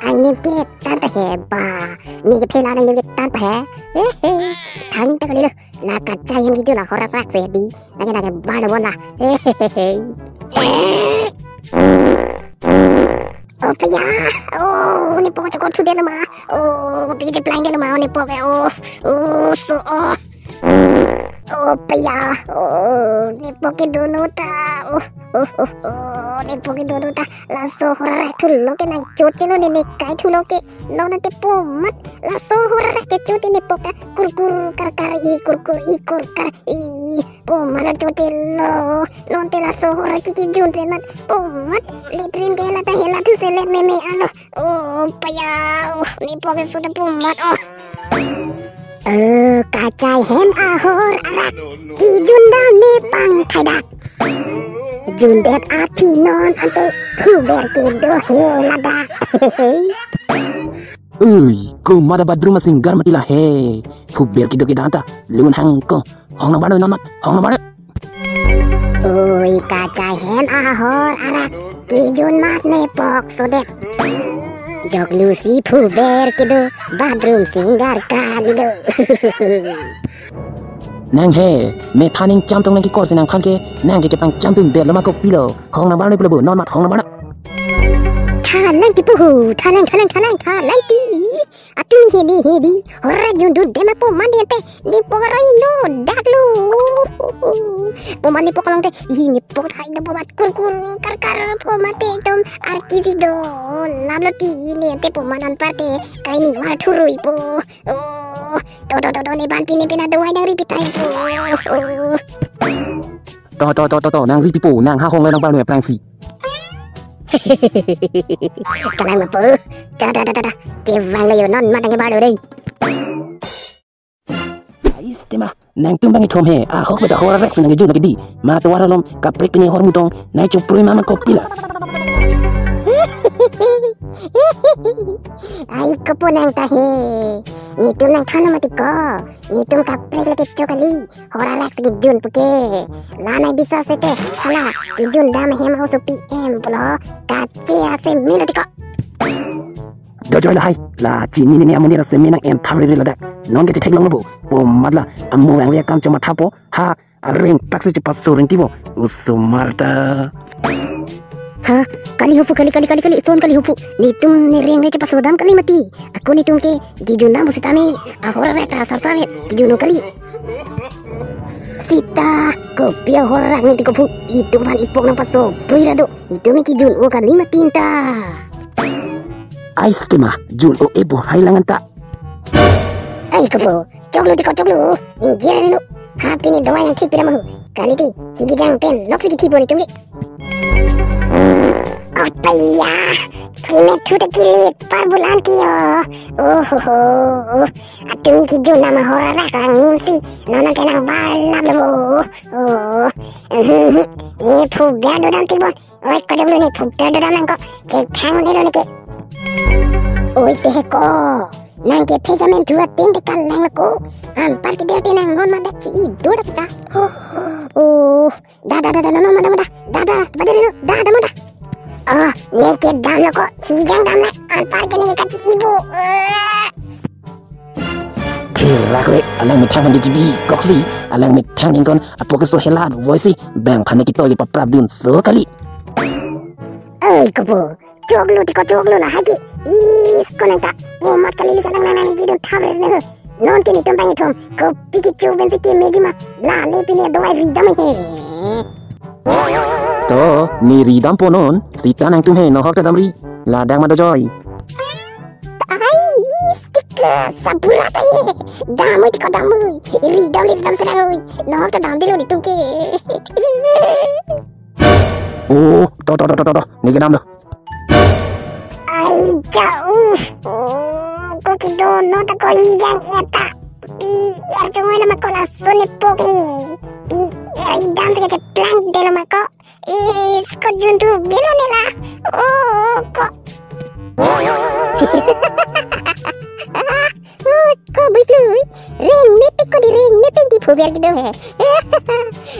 Anh ke tan ta he ba ni ke phela nang ke tan pa he thang ta kali la ka chai yang gitu la Hor Arak fe di na ke ba da bola oh paya oh ni po ko tu de la ma oh pi je plan de la ma ni po ke oh so oh paya oh ni po ke dono ta ni po ke dono ta la so Hor Arak tu lo ke nang choche lo ni kai tu lo ke no na te po mat la so Hor Arak ke chote ni po ka kur kar kar i kur kar i po mala chote lo non te la so Hor Arak ki jun pe mat po mat litrin ke la ta hela tu se le me alo oh paya ni po ke so te po mat kacai hem Hor Arak ki jun da me pang thai dak jun det api non ante pu ber ke do he lada ko mada badru masing gar matila he pu ber ki do ke danta lun hang ko hong na bado non mat hong na bado oi kacai hem Hor Arak ki jun mat ne pok so det jok lucy pu ber ke do badrum singar ka ni do nang he me thaning cham tong nang ki kor sinang khan ke nang ke pang cham tum de lama ko pilo hong na bado ni plo non mat hong na bado thalang ti pu thalang ti atu ni hedi Hor Arak jun du de ma po man de te ni po roi no dak lu po man ni po kalong te hi ni po thai da po mat kur kar po mate tom arki video lablo ti ni te po man an parte kai ni war thurui po to ni ban pini pina do nang repeat ai po to nang ri pi po nang ha hong le nang ba ne plang si kalang ma po da ke vang le yo non ma dang ba do dei Tema nang tumbang itom he hok beta Hor Arak nang jun di ma to waralom ka prek pini hor mutong nai chupru mama ko pila ai ko po nang ta he ni tum nang thana mati ko ni tum ka prek le chokali Hor Arak gi jun puke la nai bisa sete hala gi jun dam hem ho so pm plo ka chia se minute ko do joy la hai la chini ni amuni ra se minang em thamri la dak non ge thek long bo po madla amu ang ya kam chama thapo ha ring taxi chi passo ring tibo usumarta ha kali hupu kali son kali hupu ni tum ni ring re chi passo dam kali mati aku ni tum ke gijuna musitami Hor Arak ta sarta me gijuno kali sita ko pia Hor Arak ni ko pu itu ban ipok nang passo puirado itu mi gijun o kali mati ta Ais tema jun o ebo hailangan ta ai ko choklo injira ni no ha pini doa yang thik pira mahu kali ti sigi jang pen lok sigi thi boni tumgi paya kime thu ta kilit par bulan ti ho atumi ki jun nama Hor Arak ang nimsi nona kenang balap lo ni phu ber do dam ti bon oi ko dam ni phu ber do dam nang ko ke thang ni lo ni ke oi te ko nang ke pegamen tua ting de kalang ko an par ki der nang ngon ma dak i do da ta da no ma da badari no da ma da ne ke dam ko si jang dam na an par ke ni ka chi ibu Kirakle alang me thang di bi koksi alang me thang ingon apo so helad voice bang phane ki to li paprap dun so kali ai ko choglo la hagi is konenta wo makali ka nang gido thabre ne non ke ni tombang itom ko piki chu ben se ke mejima la le pini do ai ridam he to ni ridam ponon sita nang tum he no hok damri la dang ma do joy ai stika sabulata ye damu ti ko damu ridam serang no hok dam dilo di tum ke to ni ke dam do ai jauh ko ki do no ta ko jang eta pi er chungoi la makola sone poke pi er dam se plank de la mako is ko juntu bilonela ko ko biglu ring me di fubiar gitu he.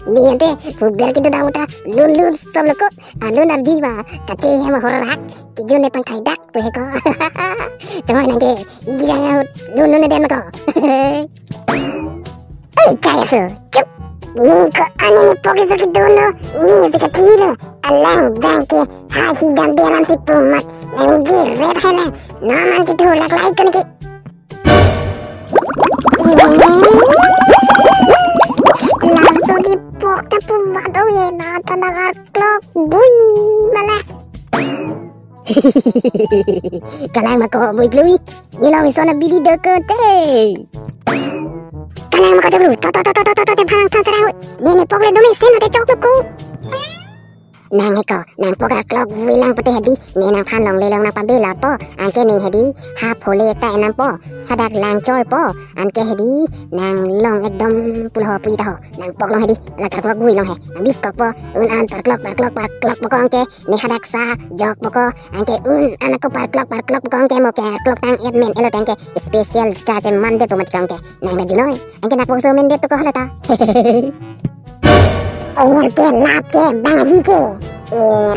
Niente fubiar gitu dah uta lun सब लोग को lun ar diva kace hem Hor Arak kijun ne pangkai dak tu he ko. Jangan nanti igirang lun ne dem ko. Kaya su cuk ni ko ani ni poke so ki dono ni se ka tinilo alang banke ha hi dam beram si pumat nang gi red hele na man ti tu lak lai ko ni ki langsung dipok ta pumat oh ye na tanang klok bui malah kalang mako bui klui ni long sona bidi dekote kalang mako dulu ta phang sa sarang ni pokle dumi sen te chok ko nang ko nang pokar klok wilang pete hedi ni nang phan long le long na pabela po anke ni hedi ha phole ta nang po hadak lang chol po anke hedi nang long ekdom pulho pui ta ho nang pok long hedi la ka klok wi long he nang bik ko po un an par klok po ko anke ni hadak sa jok po ko anke un anak ko par klok po ko anke mo ke klok tang admin elo tangke special charge mande po mat kanke nang na junoi anke na po so men de to ko halata Ayan ke lap ke bang hi ke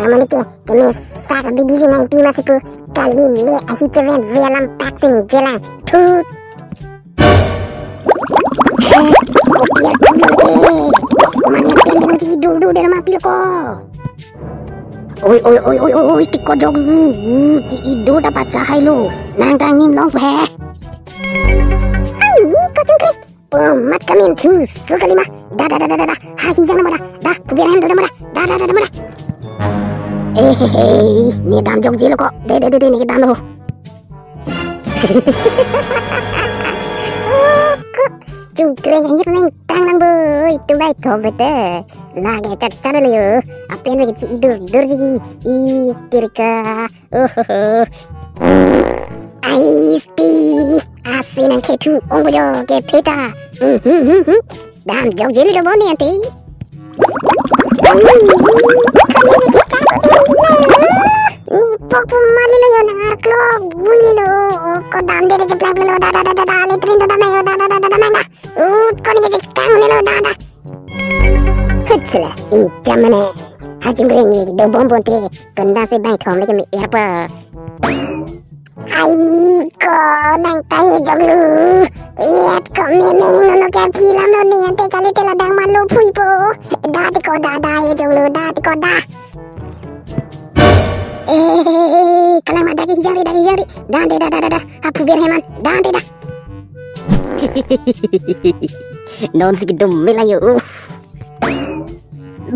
ramani ke me sak bidi si nai pi masipu kali le ahi ke ven velam paxing jelang tut kopiar kilo ke kumanya pen dengan ciki dulu dari mapil ko oi tiko jog ti ido dapat cahai lo nang tang nim long he ai kacung krik mat kamin tu sukalima da ha hijang nama da kubiar hem da mara da mara ni dam jog jilo ko de ni dam lo cungkreng hireng tang lang boy tu bai ko bete lage cacar le yo apen me ci idur durji istirka aisti asinan ke tu onggo ke peta dam jog jili do boni anti ni pok mali lo yo nang klok bui lo ko dam de jeplak lo da le trin da na yo da manga ko ni je kang lo da hutla jamane hajim grengi do bombon te kanda se bai thom le ke mi erpa ai ko nang tai joglu iat ko me no ke philam lo ni ante kali te la dang man lo phui po da ti ko da e joglu da ti ko da kalang mata ki jari da apu biar heman da non sikit melayu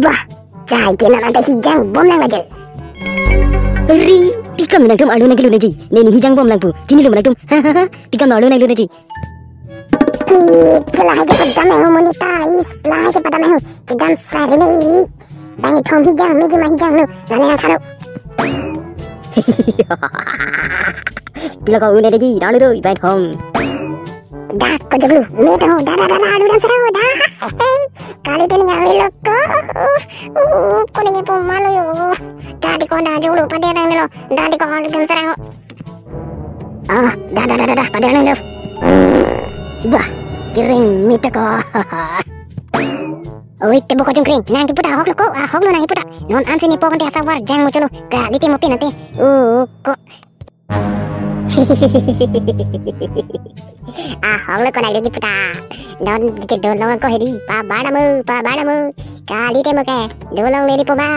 bah cai kena ada hijang bom lang aja ri pikam nang alu nang lu naji neni hijang bom lang pu jini lu nang pikam alu nang lu naji telah aja pada mehu monita islah aja pada mehu jam sare ni bangi thom hijang meji ma hijang lu lalang tharo bila kau udah naji dalu do bai thom da ko joglu me to da alu dan saro da kali tu ni awe loko ko ni po malo yo da di ko da joglu pada nang lo da di ko alu dan saro da pada nang lo wah kering mita ko oi te boko jungkring nang ti puta hok lo nang puta non ansi ni pokon te asawar jang mo chalo ka liti mo pinante ko hok lo ko nang di puta non ti do lo ko hedi pa badamu ka liti mo ke do lo le di po ba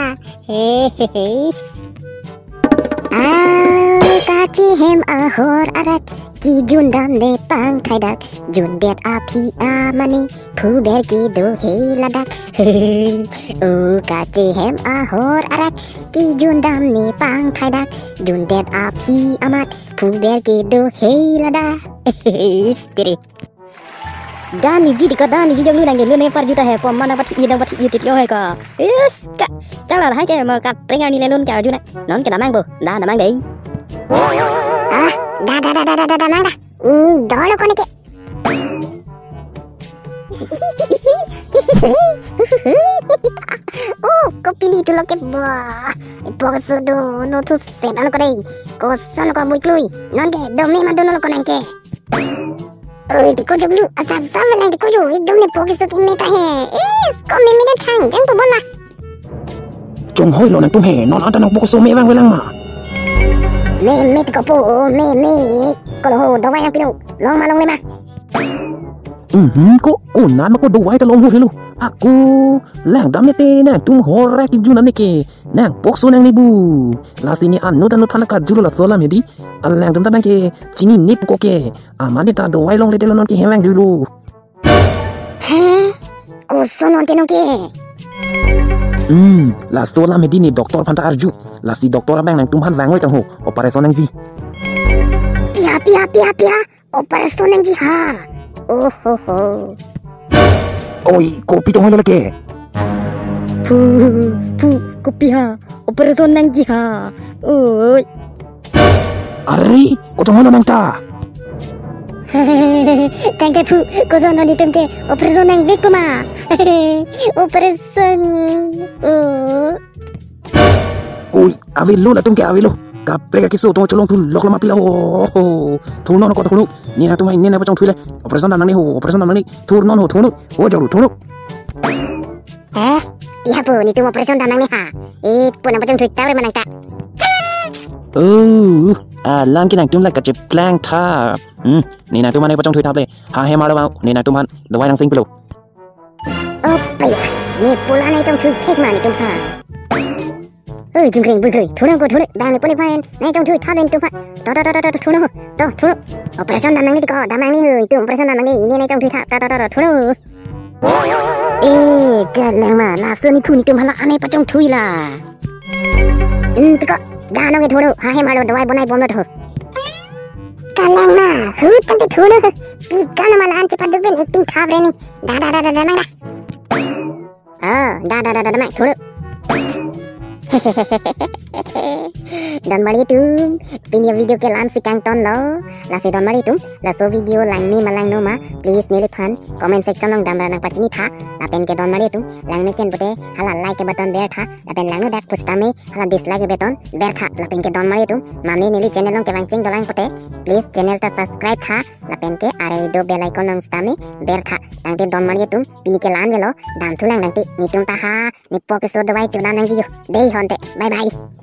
kaci hem Hor Arak ki jundam ne pang khaidak jundet api amani puber ki do heladak kaci hem Hor Arak ki jundam ne pang khaidak jundet api amat puber ki do heladak istri Dani ji joglu nang lu ne par juta hai pom mana bat ida bat yutit yo hai ka yes ka chala hai ke ma ka prengar ni lelun ka juna non ke namang bo da namang dei da nang da ini dolo ko ne ke ko pini tu lo ke ba po so do no tu setan ko dei ko son ko bui klui non ke do me ma do no ko nang ke Ôi thì cô chụp lu, sao sao mà lại thì cô chụp एकदम ने पोके सो किन्ने ta है इसको मिमी ने thang jang tu bon ma Chung hoi lo nang tum he non anta nang poko so me wang welang ma me to po me ko lo dawai yang pilu long ma long le ma ko nan ma ko do wai ta long ho lu aku lang dam ne te nang tum Hor Arak ki junan ne ke nang pok so nang ni bu lasi ni an no dan no thana ka julu la so la me di an lang dam ta bang ke chini nip ko ke amane ta do wai long le te lo non ki he wang lu ha ko so non te no ke la so la me di ni doktor phanta arju lasi doktor bang nang tum han wang oi tang ho operation nang ji pia operation nang ji ha oh ho oi ko pi tong hoi lo la ke pu kopi ha operation nang ji ha oi ari ko tong hoi lo nang ta tangke pu ko so non item ke operation nang big ma operation oi ave lo la tum ke ave lo ka prega ki so tong cholong tu lok la ma pi la ho thu non ko to lu ni na tu mai ni na pa chong thui le operation nang ni ho operation nang ni thu non ho thu nu ho jaru thu nu pia pu ni tu operation nang ni ha pu na pa chong thui ta re ma nang ta lang ki nang tum la ka che plank tha ni na tu ma ne pa chong thui thap le ha he ma lo ba ni na tu man do wai nang sing pi lo pai ni pu la nei chong thui thek ma ni tu ha chung kring bui kring thu ko thu bang ni pu ni phan nei chong thui tha ben tu ha to thu no to thu operation nang ni ko da mang ni tu operation nang ni ni nei chong thui tha to thu cái làng mà là sơn đi thu ni tum hala ane pa chong thui la tiko da no ke thu do ha he ma lo dawai bonai bom lo tho cái làng mà hu tan te thu no pi kan ma lan che pa du ben acting khab re ni da mang da mang thu do Donmarlitum pini video ke lan si kang ton lo la si Donmarlitum la so video lang ni malang no ma please neli phan comment section long dam nang pachini tha la pen ke Donmarlitum lang me sen bote hala like ke button ber tha la pen lang no dak pusta me hala dislike ke button ber tha la pen ke Donmarlitum mami neli channel long ke wang ching dolang pote please channel ta subscribe tha la pen ke are do bell icon long sta me ber tha tang te Donmarlitum pini ke lan velo dam thulang nang ti ni tum ta ha ni po ke so dawai chu dam nang ji yo dei honte bye bye